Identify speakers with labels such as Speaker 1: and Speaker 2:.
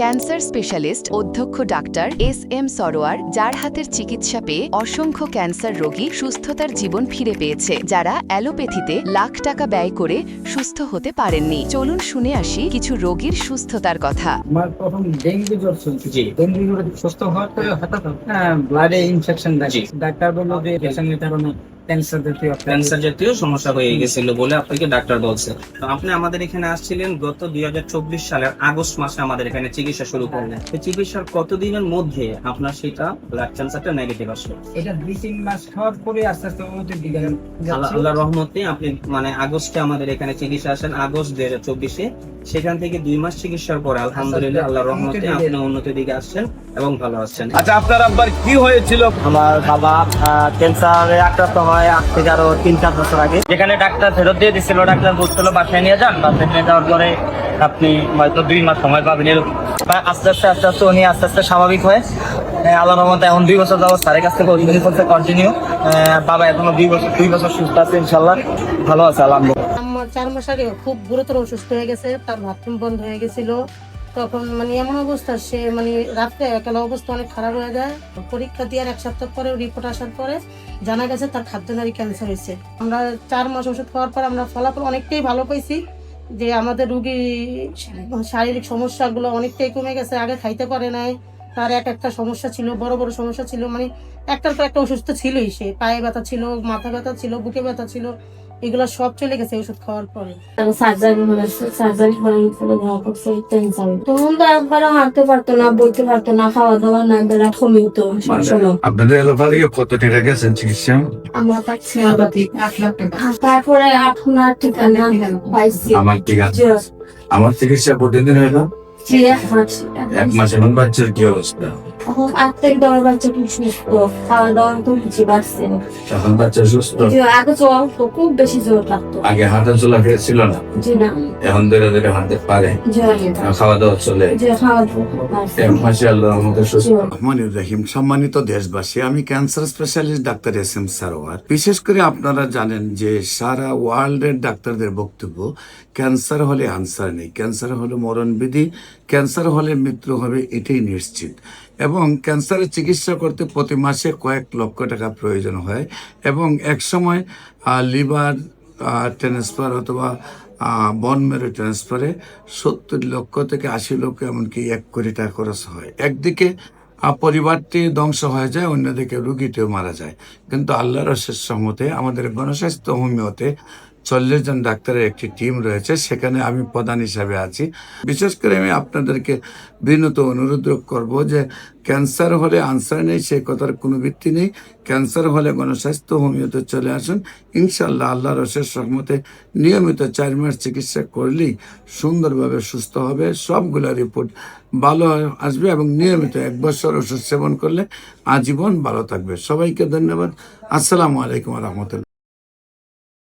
Speaker 1: Cancer specialist অধ্যক্ষ doctor SM. Sarwar, যার হাতের চিকিৎসা পেয়ে অসংখ্য ক্যান্সার রোগী সুস্থতার জীবন ফিরে পেয়েছে, যারা অ্যালোপ্যাথিতে লাখ টাকা ব্যয় করে সুস্থ হতে পারেননি। চলুন শুনে আসি কিছু রোগীর সুস্থতার কথা।
Speaker 2: আমার প্রথম ডেঙ্গু জ্বর ছিল, ডেঙ্গু জ্বরে সুস্থ হওয়ার পরে হঠাৎ ব্লাডে ইনফেকশন দেখি। ডাক্তার বললো যে পেশেন্টের কারণে
Speaker 3: ক্যান্সার জাতীয় সমস্যা হয়ে গেছিল বলে আপনাকে ডাক্তার বলছে। তো আপনি আমাদের এখানে আসছিলেন গত 2024 সালের আগস্ট মাসে আমাদের এখানে চিকিৎসা শুরু করলেন। এই চিকিৎসার কতদিনের মধ্যে আপনার সেটা ব্লাড ক্যান্সারটা নেগেটিভ আসলো?
Speaker 2: এটা 2-3 মাস খাওয়ার পরে আস্তে আস্তে উন্নতির দিকে
Speaker 3: আল্লাহর রহমতে আপনি আগস্টে আমাদের এখানে চিকিৎসা আসেন, আগস্ট 2024-এ। সেখান থেকে 2 মাস চিকিৎসার পরে আলহামদুলিল্লাহ আল্লাহর রহমতে আপনি উন্নতির দিকে আসছেন এবং ভালো আছেন।
Speaker 4: আচ্ছা, আপনার আব্বার কি হয়েছিল?
Speaker 5: আমার বাবা ক্যান্সারে আক্রান্ত হয় আজ থেকে আরো 3-4 বছর আগে। যেখানে ডাক্তার ফেরত দিয়ে দিচ্ছিল, ডাক্তার বলছিল বাসায় নিয়ে যান। বাসায় নিয়ে যাওয়ার পরে আপনি হয়তো 2 মাস সময় পাবেন, এরকম আস্তে আস্তে উনি আস্তে আস্তে স্বাভাবিক হয়। আল্লাহর রহমতে এখন 2 বছর যাবত স্যারের কাছ থেকে ওষুধ করতে কন্টিনিউ। বাবা এখনো 2 বছর সুস্থ আছে, ইনশাল্লাহ ভালো আছে আলহামদুলিল্লাহ।
Speaker 6: আমার 4 মাস আগে খুব গুরুতর অসুস্থ হয়ে গেছে, তার বাথরুম বন্ধ হয়ে গেছিল। তখন এমন অবস্থা, সে রাত্রে একেলা অবস্থা অনেক খারাপ হয়ে যায়। পরীক্ষা দেওয়ার 1 সপ্তাহ পরে রিপোর্ট আসার পরে জানা গেছে তার খাদ্যনালী ক্যান্সার হয়েছে। আমরা 4 মাস ওষুধ খাওয়ার পর আমরা ফলাফল অনেকটাই ভালো পাইছি, যে আমাদের রুগী শারীরিক সমস্যাগুলো অনেকটাই কমে গেছে। আগে খাইতে পারে নাই, তার একটা সমস্যা ছিল, বড় বড় সমস্যা ছিল, একটার পর একটা অসুস্থ ছিলই। সে পায়ে ব্যথা ছিল, মাথা ব্যথা ছিল, বুকে ব্যথা ছিল, এগুলো সব চলে গেছে ওষুধ খাওয়ার পরে।
Speaker 7: তখন তো একবারে হাঁটতে পারতো না, বইতে পারতো না, খাওয়া দাওয়া না, বেলা কমিত।
Speaker 4: আপনাদের এলাকা থেকে কত টাকা গেছেন চিকিৎসা?
Speaker 7: আমরা পাচ্ছি 1 লাখ টাকা। তারপরে এখন আর ঠিকানা পাইছি।
Speaker 4: আমার ঠিক আছে, আমার চিকিৎসা প্রতিদিন হইলো 1 মাস। এখন বাচ্চার কি অবস্থা?
Speaker 7: এখন 8 থেকে 10 বাচ্চা খুব সুস্থ, খাওয়া দাওয়া তো বুঝি পারছে।
Speaker 4: এখন বাচ্চা সুস্থ?
Speaker 7: আগে জ্বর তো খুব বেশি জ্বর লাগতো।
Speaker 4: আগে হাঁটা চলা ছিল না,
Speaker 7: জি না,
Speaker 4: এখন ধীরে ধীরে হাঁটতে পারে, খাওয়া দাওয়া চলে।
Speaker 8: রহমানুর রহিম। সম্মানিত দেশবাসী, আমি cancer specialist doctor SM. Sarwar. বিশেষ করে আপনারা জানেন যে সারা ওয়ার্ল্ডের ডাক্তারদের বক্তব্য, ক্যান্সার হলে আনসার নেই, ক্যান্সার হলে মরণবিধি, ক্যান্সার হলে মৃত্যু হবে, এটাই নিশ্চিত। এবং ক্যান্সারের চিকিৎসা করতে প্রতি মাসে কয়েক লক্ষ টাকা প্রয়োজন হয়, এবং একসময় লিভার ট্রান্সফার অথবা বন মেরু ট্রান্সফারে 70 লক্ষ থেকে 80 লক্ষ, এমনকি 1 কোটি টাকা খরচ হয়। একদিকে পরিবারটি ধ্বংস হয়ে যায়, অন্যদিকে রুগীটিও মারা যায়। কিন্তু আল্লাহর অশেষ রহমতে আমাদের গণস্বাস্থ্য হোমিওতে 40 জন ডাক্তারের একটি টিম রয়েছে, সেখানে আমি প্রধান হিসাবে আছি। বিশেষ করে আমি আপনাদেরকে বিনীত অনুরোধ করব যে ক্যান্সার হলে আনসার নেই, সেই কথার কোনো ভিত্তি নেই। ক্যান্সার হলে গণস্বাস্থ্য হোমিওতে চলে আসুন, ইনশাল্লাহ আল্লাহর অশেষ রহমতে নিয়মিত 4 মাস চিকিৎসা করলেই সুন্দরভাবে সুস্থ হবে, সবগুলো রিপোর্ট ভালো আসবে, এবং নিয়মিত 1 বছর ওষুধ সেবন করলে আজীবন ভালো থাকবে। সবাইকে ধন্যবাদ। আসসালামু আলাইকুম রহমতুল্লাহ।